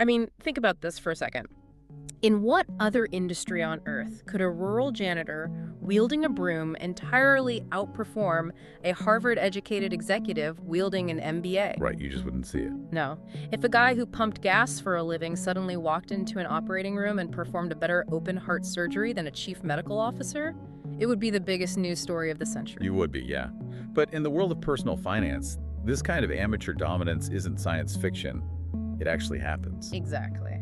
I mean, think about this for a second. In what other industry on earth could a rural janitor wielding a broom entirely outperform a Harvard-educated executive wielding an MBA? Right, you just wouldn't see it. No. If a guy who pumped gas for a living suddenly walked into an operating room and performed a better open-heart surgery than a chief medical officer, it would be the biggest news story of the century. You would be, yeah. But in the world of personal finance, this kind of amateur dominance isn't science fiction. It actually happens. Exactly.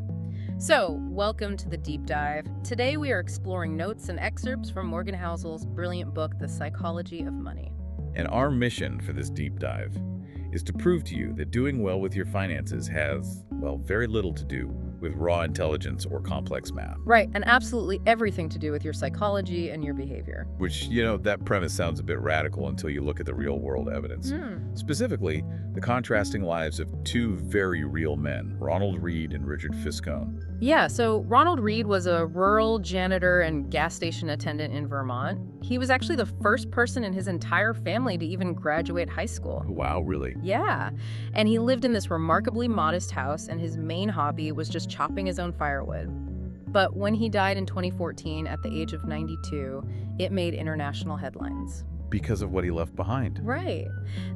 So, welcome to the Deep Dive. Today we are exploring notes and excerpts from Morgan Housel's brilliant book, The Psychology of Money. And our mission for this deep dive is to prove to you that doing well with your finances has, well, very little to do with raw intelligence or complex math. Right, and absolutely everything to do with your psychology and your behavior. Which, that premise sounds a bit radical until you look at the real-world evidence. Specifically, the contrasting lives of two very real men, Ronald Read and Richard Fiscone. Yeah, so Ronald Read was a rural janitor and gas station attendant in Vermont. He was actually the first person in his entire family to even graduate high school. Wow, really? Yeah, and he lived in this remarkably modest house, and his main hobby was just chopping his own firewood. But when he died in 2014 at the age of 92, it made international headlines. Because of what he left behind. Right.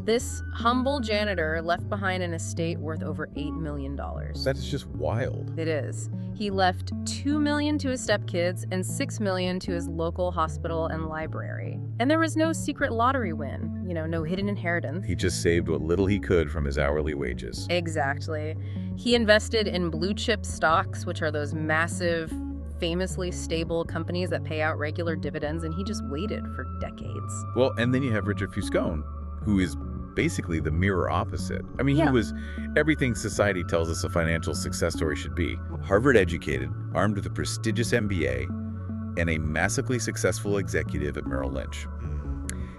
This humble janitor left behind an estate worth over $8 million. That is just wild. It is. He left $2 million to his stepkids and $6 million to his local hospital and library. And there was no secret lottery win, no hidden inheritance. He just saved what little he could from his hourly wages. Exactly. He invested in blue chip stocks, which are those massive, famously stable companies that pay out regular dividends, and he just waited for decades. Well, and then you have Richard Fiscone, who is basically the mirror opposite. I mean, He was everything society tells us a financial success story should be. Harvard educated, armed with a prestigious MBA, and a massively successful executive at Merrill Lynch.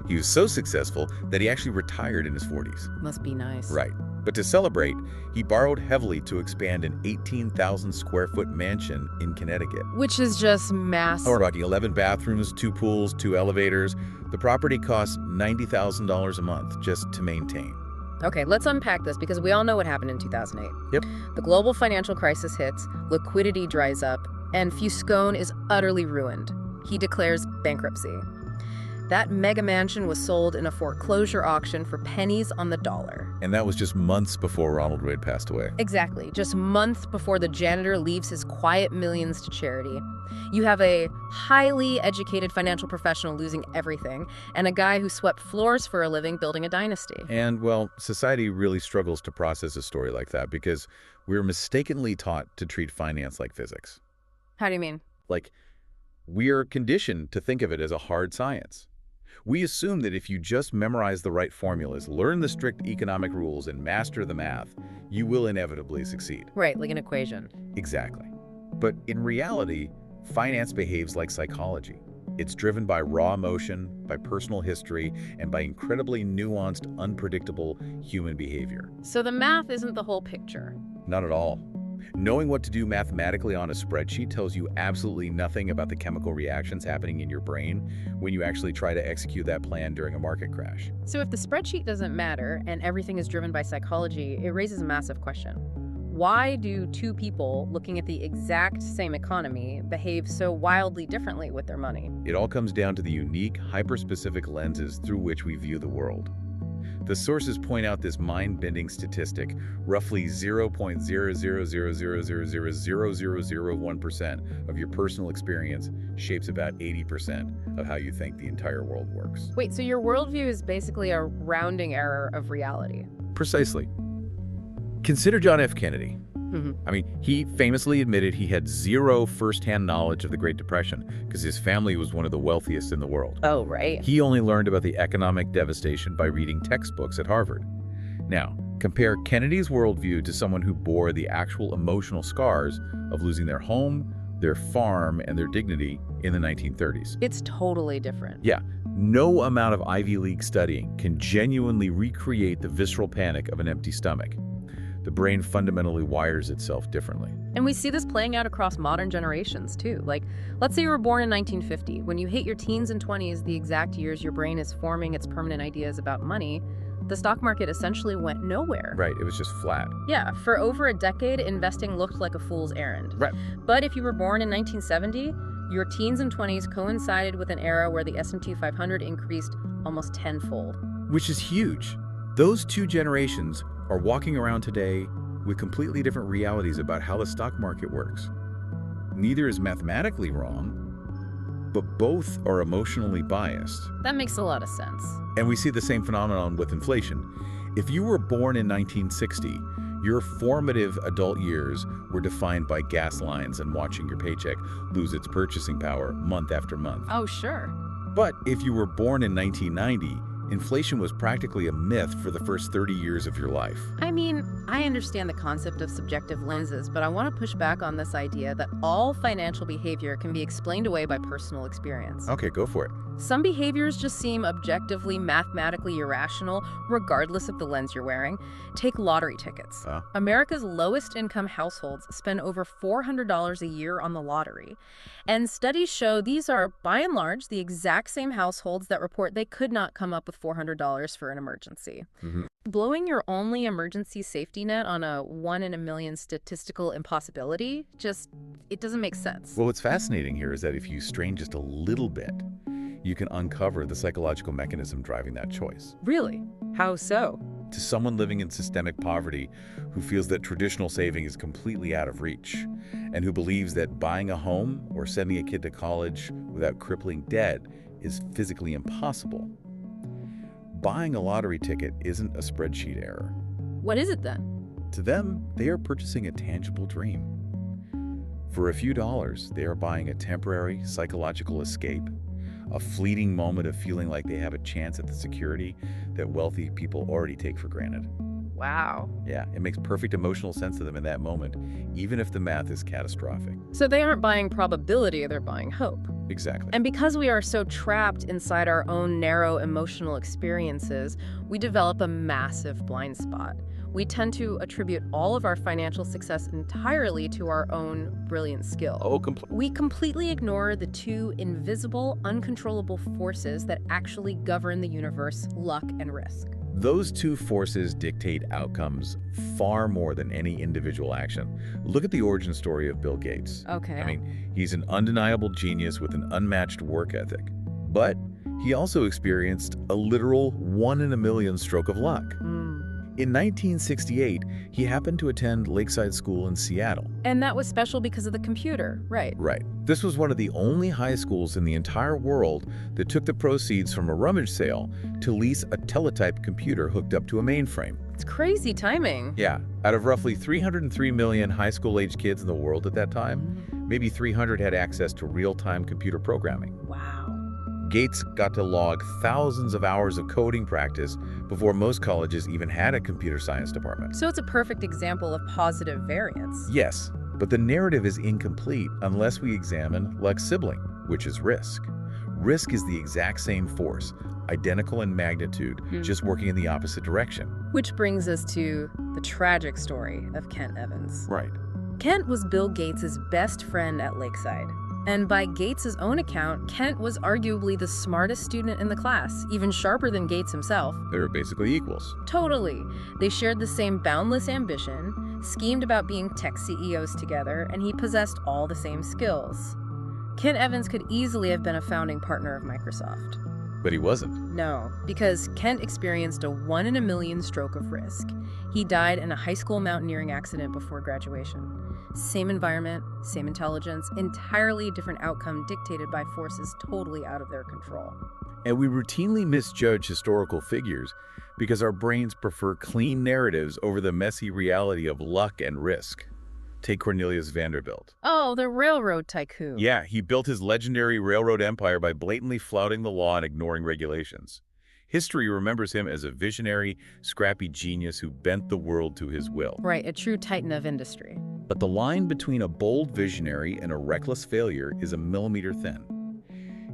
He was so successful that he actually retired in his 40s. Must be nice. Right. But to celebrate, he borrowed heavily to expand an 18,000 square foot mansion in Connecticut. Which is just massive. We're talking 11 bathrooms, 2 pools, 2 elevators. The property costs $90,000 a month just to maintain. Okay, let's unpack this because we all know what happened in 2008. Yep. The global financial crisis hits, liquidity dries up, and Fiscone is utterly ruined. He declares bankruptcy. That mega mansion was sold in a foreclosure auction for pennies on the dollar. And that was just months before Ronald Read passed away. Exactly, just months before the janitor leaves his quiet millions to charity. You have a highly educated financial professional losing everything, and a guy who swept floors for a living building a dynasty. And, well, society really struggles to process a story like that because we're mistakenly taught to treat finance like physics. How do you mean? Like, we are conditioned to think of it as a hard science. We assume that if you just memorize the right formulas, learn the strict economic rules, and master the math, you will inevitably succeed. Right, like an equation. Exactly. But in reality, finance behaves like psychology. It's driven by raw emotion, by personal history, and by incredibly nuanced, unpredictable human behavior. So the math isn't the whole picture. Not at all. Knowing what to do mathematically on a spreadsheet tells you absolutely nothing about the chemical reactions happening in your brain when you actually try to execute that plan during a market crash. So if the spreadsheet doesn't matter and everything is driven by psychology, it raises a massive question. Why do two people looking at the exact same economy behave so wildly differently with their money? It all comes down to the unique, hyper-specific lenses through which we view the world. The sources point out this mind-bending statistic: roughly 0.000000001% of your personal experience shapes about 80% of how you think the entire world works. Wait, so your worldview is basically a rounding error of reality? Precisely. Consider John F. Kennedy. I mean, he famously admitted he had zero firsthand knowledge of the Great Depression because his family was one of the wealthiest in the world. Oh, right. He only learned about the economic devastation by reading textbooks at Harvard. Now, compare Kennedy's worldview to someone who bore the actual emotional scars of losing their home, their farm, and their dignity in the 1930s. It's totally different. Yeah, no amount of Ivy League studying can genuinely recreate the visceral panic of an empty stomach. The brain fundamentally wires itself differently. And we see this playing out across modern generations, too. Like, let's say you were born in 1950. When you hit your teens and 20s, the exact years your brain is forming its permanent ideas about money, The stock market essentially went nowhere. Right, it was just flat. Yeah, for over a decade, investing looked like a fool's errand. Right. But if you were born in 1970, your teens and 20s coincided with an era where the S&P 500 increased almost tenfold. Which is huge. Those two generations are walking around today with completely different realities about how the stock market works. Neither is mathematically wrong, but both are emotionally biased. That makes a lot of sense. And we see the same phenomenon with inflation. If you were born in 1960, your formative adult years were defined by gas lines and watching your paycheck lose its purchasing power month after month. Oh, sure. But if you were born in 1990, inflation was practically a myth for the first 30 years of your life. I mean, I understand the concept of subjective lenses, but I want to push back on this idea that all financial behavior can be explained away by personal experience. Okay, go for it. Some behaviors just seem objectively, mathematically irrational, regardless of the lens you're wearing. Take lottery tickets. America's lowest income households spend over $400 a year on the lottery. And studies show these are, by and large, the exact same households that report they could not come up with $400 for an emergency. Blowing your only emergency safety net on a 1 in a million statistical impossibility, it doesn't make sense. Well, what's fascinating here is that if you strain just a little bit, you can uncover the psychological mechanism driving that choice. Really? How so? To someone living in systemic poverty who feels that traditional saving is completely out of reach and who believes that buying a home or sending a kid to college without crippling debt is physically impossible, buying a lottery ticket isn't a spreadsheet error. What is it then? To them, they are purchasing a tangible dream. For a few dollars, they are buying a temporary psychological escape, a fleeting moment of feeling like they have a chance at the security that wealthy people already take for granted. Wow. Yeah, it makes perfect emotional sense to them in that moment, even if the math is catastrophic. So they aren't buying probability, they're buying hope. Exactly. And because we are so trapped inside our own narrow emotional experiences, we develop a massive blind spot. We tend to attribute all of our financial success entirely to our own brilliant skill. We completely ignore the two invisible, uncontrollable forces that actually govern the universe, luck and risk. Those two forces dictate outcomes far more than any individual action. Look at the origin story of Bill Gates. Okay. I mean, he's an undeniable genius with an unmatched work ethic. But he also experienced a literal 1 in a million stroke of luck. In 1968, he happened to attend Lakeside School in Seattle. And that was special because of the computer, right? Right. This was one of the only high schools in the entire world that took the proceeds from a rummage sale to lease a teletype computer hooked up to a mainframe. It's crazy timing. Yeah. Out of roughly 303 million high school-age kids in the world at that time, maybe 300 had access to real-time computer programming. Wow. Gates got to log thousands of hours of coding practice before most colleges even had a computer science department. So it's a perfect example of positive variance. Yes, but the narrative is incomplete unless we examine luck's sibling, which is risk. Risk is the exact same force, identical in magnitude, just working in the opposite direction. Which brings us to the tragic story of Kent Evans. Right. Kent was Bill Gates' best friend at Lakeside. And by Gates' own account, Kent was arguably the smartest student in the class, even sharper than Gates himself. They were basically equals. Totally. They shared the same boundless ambition, schemed about being tech CEOs together, and he possessed all the same skills. Kent Evans could easily have been a founding partner of Microsoft. But he wasn't. No, because Kent experienced a 1 in a million stroke of risk. He died in a high school mountaineering accident before graduation. Same environment, same intelligence, entirely different outcome dictated by forces totally out of their control. And we routinely misjudge historical figures because our brains prefer clean narratives over the messy reality of luck and risk. Take Cornelius Vanderbilt. Oh, the railroad tycoon. Yeah, he built his legendary railroad empire by blatantly flouting the law and ignoring regulations. History remembers him as a visionary, scrappy genius who bent the world to his will. Right, a true titan of industry. But the line between a bold visionary and a reckless failure is a millimeter thin.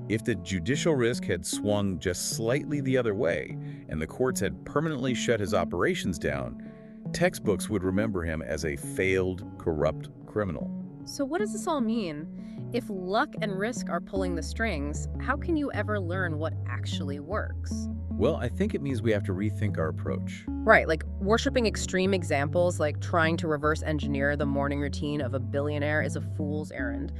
If the judicial risk had swung just slightly the other way and the courts had permanently shut his operations down, textbooks would remember him as a failed, corrupt criminal. So what does this all mean? If luck and risk are pulling the strings, how can you ever learn what actually works? Well, I think it means we have to rethink our approach. Right, like worshiping extreme examples like trying to reverse engineer the morning routine of a billionaire is a fool's errand,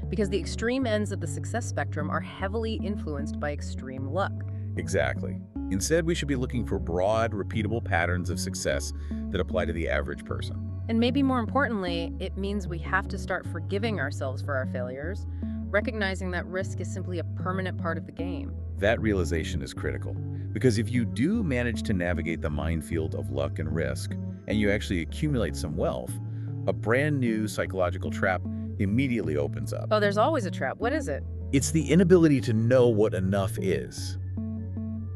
because the extreme ends of the success spectrum are heavily influenced by extreme luck. Exactly. Instead, we should be looking for broad, repeatable patterns of success that apply to the average person. And maybe more importantly, it means we have to start forgiving ourselves for our failures, recognizing that risk is simply a permanent part of the game. That realization is critical, because if you do manage to navigate the minefield of luck and risk, and you actually accumulate some wealth, a brand new psychological trap immediately opens up. Oh, there's always a trap. What is it? It's the inability to know what enough is.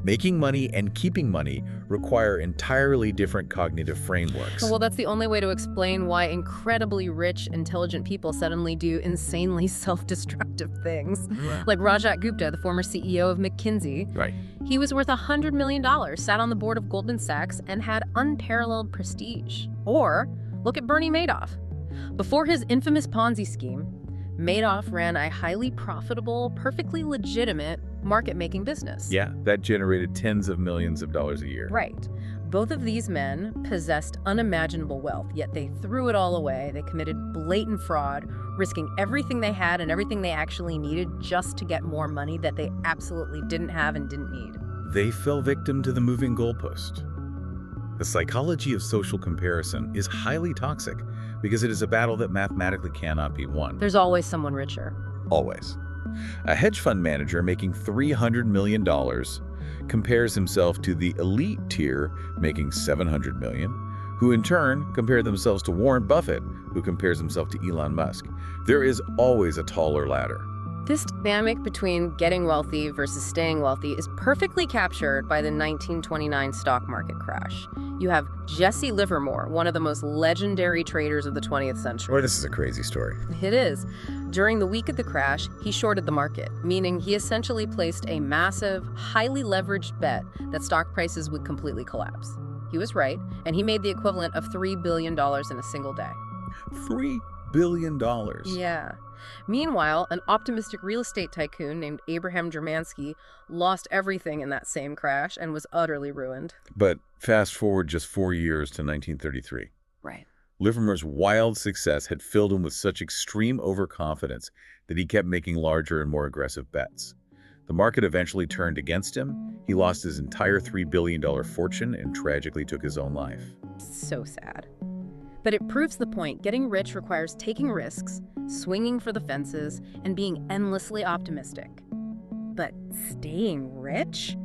Making money and keeping money require entirely different cognitive frameworks. Well, that's the only way to explain why incredibly rich, intelligent people suddenly do insanely self-destructive things. Like Rajat Gupta, the former CEO of McKinsey. Right. He was worth $100 million, sat on the board of Goldman Sachs, and had unparalleled prestige. Or look at Bernie Madoff. Before his infamous Ponzi scheme, Madoff ran a highly profitable, perfectly legitimate market-making business. Yeah, that generated tens of millions of dollars a year. Right. Both of these men possessed unimaginable wealth, yet they threw it all away. They committed blatant fraud, risking everything they had and everything they actually needed just to get more money that they absolutely didn't have and didn't need. They fell victim to the moving goalpost. The psychology of social comparison is highly toxic because it is a battle that mathematically cannot be won. There's always someone richer. Always. A hedge fund manager making $300 million compares himself to the elite tier making $700 million, who in turn compare themselves to Warren Buffett, who compares himself to Elon Musk. There is always a taller ladder. This dynamic between getting wealthy versus staying wealthy is perfectly captured by the 1929 stock market crash. You have Jesse Livermore, one of the most legendary traders of the 20th century. Boy, this is a crazy story. It is. During the week of the crash, he shorted the market, meaning he essentially placed a massive, highly leveraged bet that stock prices would completely collapse. He was right, and he made the equivalent of $3 billion in a single day. $3 billion. Yeah. Meanwhile, an optimistic real estate tycoon named Abraham Germansky lost everything in that same crash and was utterly ruined. But fast forward just 4 years to 1933. Right. Livermore's wild success had filled him with such extreme overconfidence that he kept making larger and more aggressive bets. The market eventually turned against him. He lost his entire $3 billion fortune and tragically took his own life. So sad. But it proves the point. Getting rich requires taking risks, swinging for the fences, and being endlessly optimistic. But staying rich?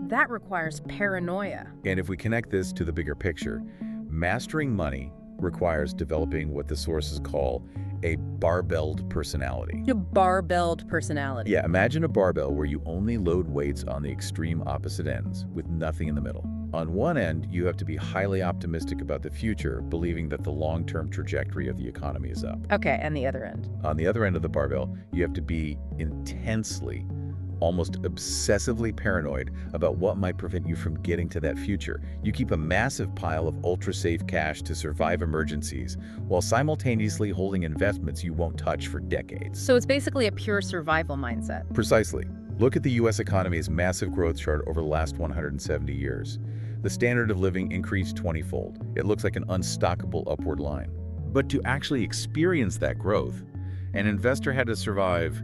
That requires paranoia. And if we connect this to the bigger picture, mastering money requires developing what the sources call a barbelled personality. A barbelled personality. Yeah, imagine a barbell where you only load weights on the extreme opposite ends with nothing in the middle. On one end, you have to be highly optimistic about the future, believing that the long-term trajectory of the economy is up. Okay, and the other end? On the other end of the barbell, you have to be intensely, almost obsessively paranoid about what might prevent you from getting to that future. You keep a massive pile of ultra-safe cash to survive emergencies, while simultaneously holding investments you won't touch for decades. So it's basically a pure survival mindset. Precisely. Look at the U.S. economy's massive growth chart over the last 170 years. The standard of living increased 20-fold. It looks like an unstoppable upward line. But to actually experience that growth, an investor had to survive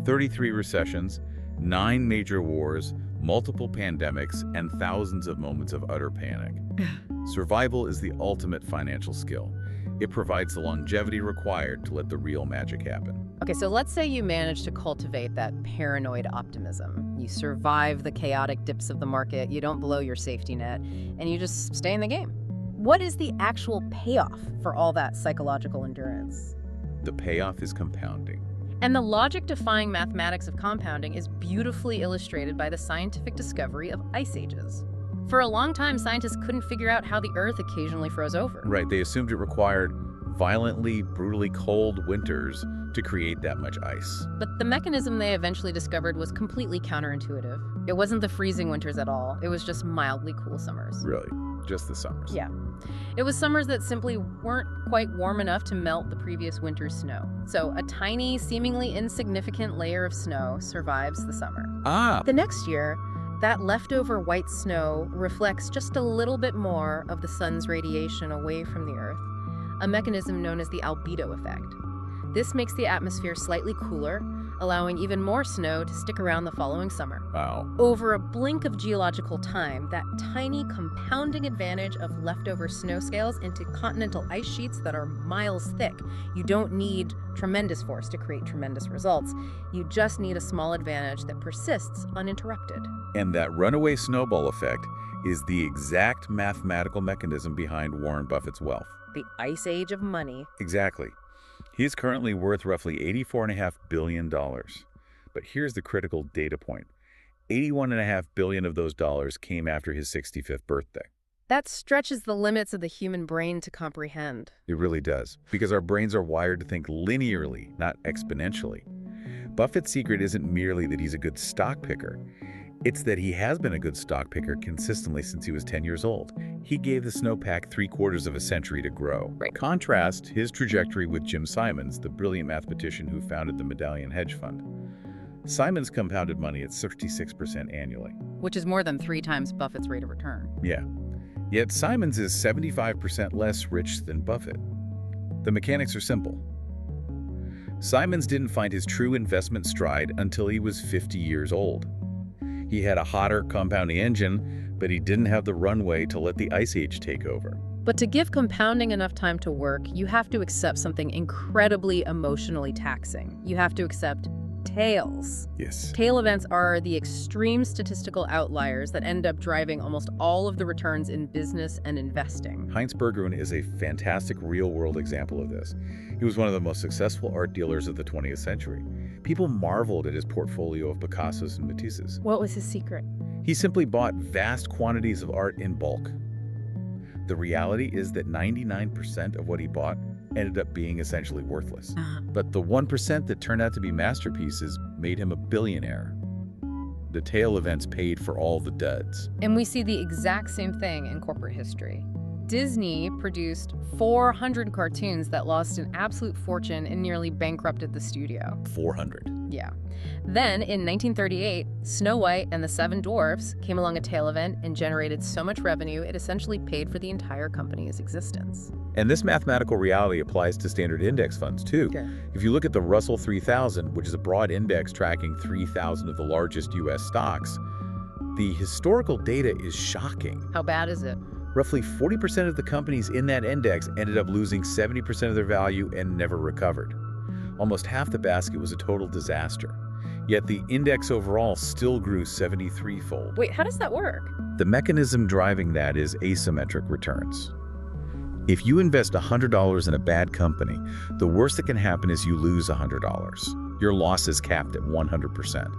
33 recessions, 9 major wars, multiple pandemics, and thousands of moments of utter panic. Survival is the ultimate financial skill. It provides the longevity required to let the real magic happen. Okay, so let's say you manage to cultivate that paranoid optimism. You survive the chaotic dips of the market, you don't blow your safety net, and you just stay in the game. What is the actual payoff for all that psychological endurance? The payoff is compounding. And the logic-defying mathematics of compounding is beautifully illustrated by the scientific discovery of ice ages. For a long time, scientists couldn't figure out how the Earth occasionally froze over. Right, they assumed it required violently, brutally cold winters to create that much ice. But the mechanism they eventually discovered was completely counterintuitive. It wasn't the freezing winters at all. It was just mildly cool summers. Really? Just the summers? Yeah. It was summers that simply weren't quite warm enough to melt the previous winter's snow. So a tiny, seemingly insignificant layer of snow survives the summer. Ah! The next year, That leftover white snow reflects just a little bit more of the sun's radiation away from the Earth, a mechanism known as the albedo effect. This makes the atmosphere slightly cooler, allowing even more snow to stick around the following summer. Wow. Over a blink of geological time, that tiny compounding advantage of leftover snow scales into continental ice sheets that are miles thick. You don't need tremendous force to create tremendous results. You just need a small advantage that persists uninterrupted. And that runaway snowball effect is the exact mathematical mechanism behind Warren Buffett's wealth. The ice age of money. Exactly. He is currently worth roughly $84.5 billion. But here's the critical data point. $81.5 billion of those dollars came after his 65th birthday. That stretches the limits of the human brain to comprehend. It really does, because our brains are wired to think linearly, not exponentially. Buffett's secret isn't merely that he's a good stock picker. It's that he has been a good stock picker consistently since he was 10 years old. He gave the snowpack 3/4 of a century to grow. Right. Contrast his trajectory with Jim Simons, the brilliant mathematician who founded the Medallion Hedge Fund. Simons compounded money at 66% annually. Which is more than 3 times Buffett's rate of return. Yeah. Yet Simons is 75% less rich than Buffett. The mechanics are simple. Simons didn't find his true investment stride until he was 50 years old. He had a hotter compounding engine, but he didn't have the runway to let the ice age take over. But to give compounding enough time to work, you have to accept something incredibly emotionally taxing. You have to accept tails. Yes. Tail events are the extreme statistical outliers that end up driving almost all of the returns in business and investing. Heinz Berggruen is a fantastic real-world example of this. He was one of the most successful art dealers of the 20th century. People marveled at his portfolio of Picassos and Matisses. What was his secret? He simply bought vast quantities of art in bulk. The reality is that 99% of what he bought ended up being essentially worthless. But the 1% that turned out to be masterpieces made him a billionaire. The tail events paid for all the duds. And we see the exact same thing in corporate history. Disney produced 400 cartoons that lost an absolute fortune and nearly bankrupted the studio. 400. Yeah. Then, in 1938, Snow White and the Seven Dwarfs came along a tail event and generated so much revenue it essentially paid for the entire company's existence. And this mathematical reality applies to standard index funds, too. Sure. If you look at the Russell 3000, which is a broad index tracking 3,000 of the largest U.S. stocks, the historical data is shocking. How bad is it? Roughly 40% of the companies in that index ended up losing 70% of their value and never recovered. Almost half the basket was a total disaster. Yet the index overall still grew 73-fold. Wait, how does that work? The mechanism driving that is asymmetric returns. If you invest $100 in a bad company, the worst that can happen is you lose $100. Your loss is capped at 100%.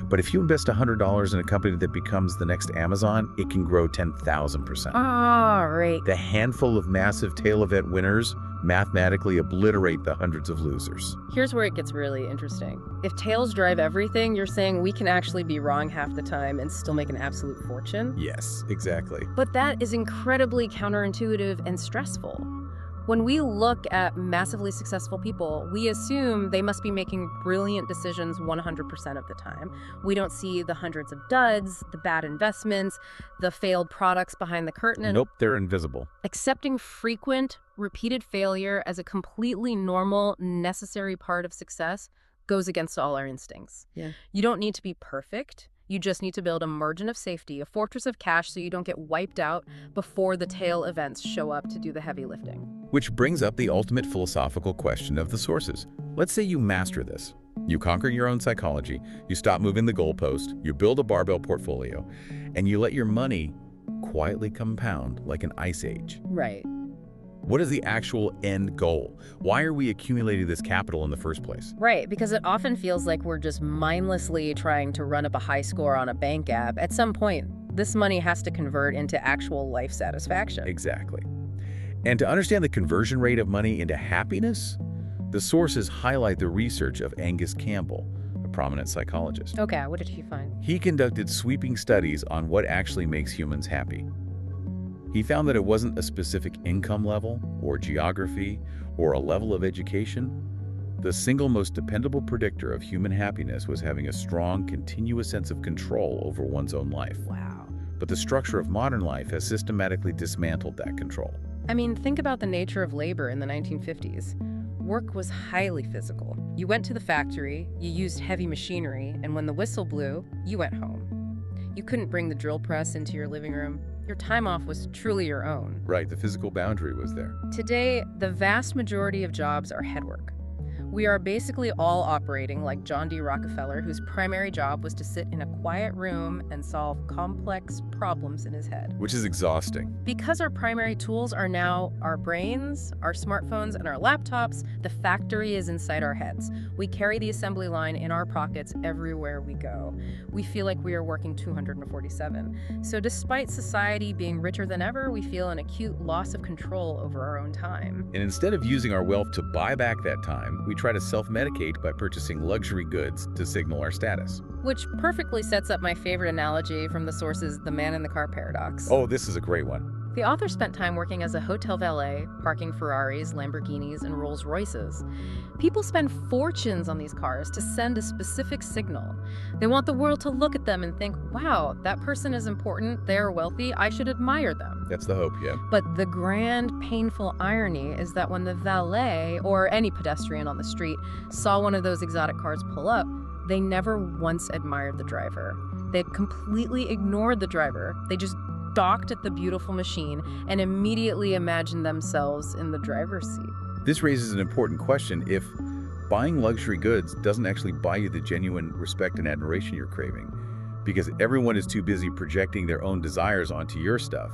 But if you invest $100 in a company that becomes the next Amazon, it can grow 10,000%. Ah, right. The handful of massive tail event winners mathematically obliterate the hundreds of losers. Here's where it gets really interesting. If tails drive everything, you're saying we can actually be wrong half the time and still make an absolute fortune? Yes, exactly. But that is incredibly counterintuitive and stressful. When we look at massively successful people, we assume they must be making brilliant decisions 100% of the time. We don't see the hundreds of duds, the bad investments, the failed products behind the curtain. And Nope, they're invisible. accepting frequent, repeated failure as a completely normal, necessary part of success goes against all our instincts. Yeah. You don't need to be perfect. You just need to build a margin of safety, a fortress of cash, so you don't get wiped out before the tail events show up to do the heavy lifting. Which brings up the ultimate philosophical question of the sources. Let's say you master this. You conquer your own psychology, you stop moving the goalpost, you build a barbell portfolio, and you let your money quietly compound like an ice age. Right. What is the actual end goal? Why are we accumulating this capital in the first place? Right, because it often feels like we're just mindlessly trying to run up a high score on a bank app. At some point, this money has to convert into actual life satisfaction. Exactly. And to understand the conversion rate of money into happiness, the sources highlight the research of Angus Campbell, a prominent psychologist. Okay, what did he find? He conducted sweeping studies on what actually makes humans happy. He found that it wasn't a specific income level or geography or a level of education, The single most dependable predictor of human happiness was having a strong, continuous sense of control over one's own life. Wow. But the structure of modern life has systematically dismantled that control. I mean, think about the nature of labor in the 1950s. Work was highly physical. You went to the factory, you used heavy machinery, and when the whistle blew, you went home. You couldn't bring the drill press into your living room. Your time off was truly your own. Right, the physical boundary was there. Today, the vast majority of jobs are headwork. We are basically all operating like John D. Rockefeller, whose primary job was to sit in a quiet room and solve complex problems in his head. Which is exhausting. Because our primary tools are now our brains, our smartphones, and our laptops, the factory is inside our heads. We carry the assembly line in our pockets everywhere we go. We feel like we are working 247. So despite society being richer than ever, we feel an acute loss of control over our own time. And instead of using our wealth to buy back that time, we try to self-medicate by purchasing luxury goods to signal our status. Which perfectly sets up my favorite analogy from the sources The Man in the Car Paradox. Oh, this is a great one. The author spent time working as a hotel valet, parking Ferraris, Lamborghinis, and Rolls Royces. People spend fortunes on these cars to send a specific signal. They want the world to look at them and think, wow, that person is important, they're wealthy, I should admire them. That's the hope, yeah. But the grand, painful irony is that when the valet, or any pedestrian on the street, saw one of those exotic cars pull up, they never once admired the driver. They completely ignored the driver. They just docked at the beautiful machine and immediately imagined themselves in the driver's seat. This raises an important question. If buying luxury goods doesn't actually buy you the genuine respect and admiration you're craving, because everyone is too busy projecting their own desires onto your stuff,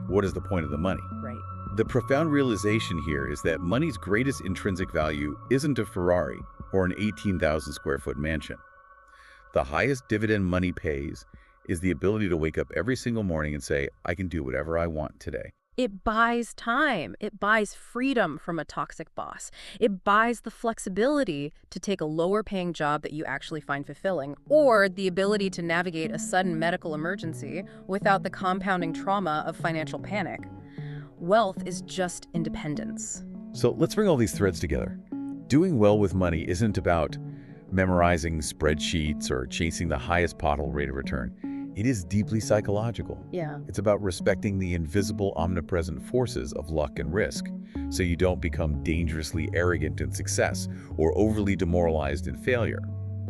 what is the point of the money? Right. The profound realization here is that money's greatest intrinsic value isn't a Ferrari or an 18,000 square foot mansion. The highest dividend money pays is the ability to wake up every single morning and say, I can do whatever I want today. It buys time. It buys freedom from a toxic boss. It buys the flexibility to take a lower-paying job that you actually find fulfilling, or the ability to navigate a sudden medical emergency without the compounding trauma of financial panic. Wealth is just independence. So let's bring all these threads together. Doing well with money isn't about memorizing spreadsheets or chasing the highest possible rate of return. It is deeply psychological. Yeah. It's about respecting the invisible, omnipresent forces of luck and risk, so you don't become dangerously arrogant in success or overly demoralized in failure.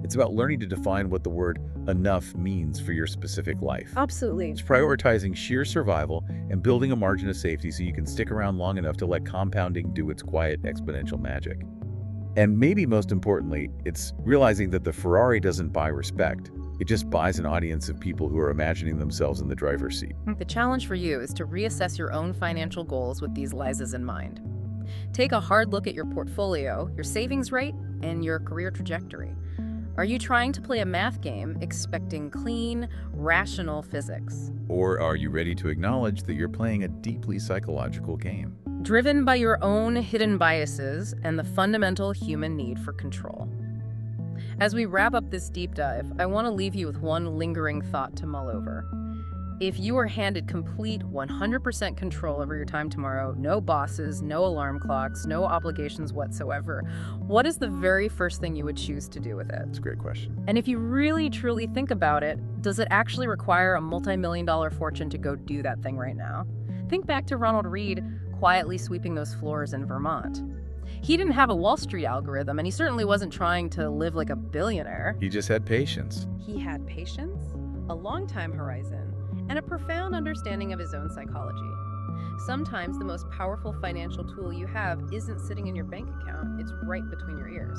It's about learning to define what the word enough means for your specific life. Absolutely. It's prioritizing sheer survival and building a margin of safety so you can stick around long enough to let compounding do its quiet, exponential magic. And maybe most importantly, it's realizing that the Ferrari doesn't buy respect. It just buys an audience of people who are imagining themselves in the driver's seat. The challenge for you is to reassess your own financial goals with these lies in mind. Take a hard look at your portfolio, your savings rate, and your career trajectory. Are you trying to play a math game expecting clean, rational physics? Or are you ready to acknowledge that you're playing a deeply psychological game? Driven by your own hidden biases and the fundamental human need for control. As we wrap up this deep dive, I want to leave you with one lingering thought to mull over. If you are handed complete 100% control over your time tomorrow, no bosses, no alarm clocks, no obligations whatsoever, what is the very first thing you would choose to do with it? That's a great question. And if you really, truly think about it, does it actually require a multi-million-dollar fortune to go do that thing right now? Think back to Ronald Read quietly sweeping those floors in Vermont. He didn't have a Wall Street algorithm, and he certainly wasn't trying to live like a billionaire. He just had patience. He had patience, a long time horizon, and a profound understanding of his own psychology. Sometimes the most powerful financial tool you have isn't sitting in your bank account, it's right between your ears.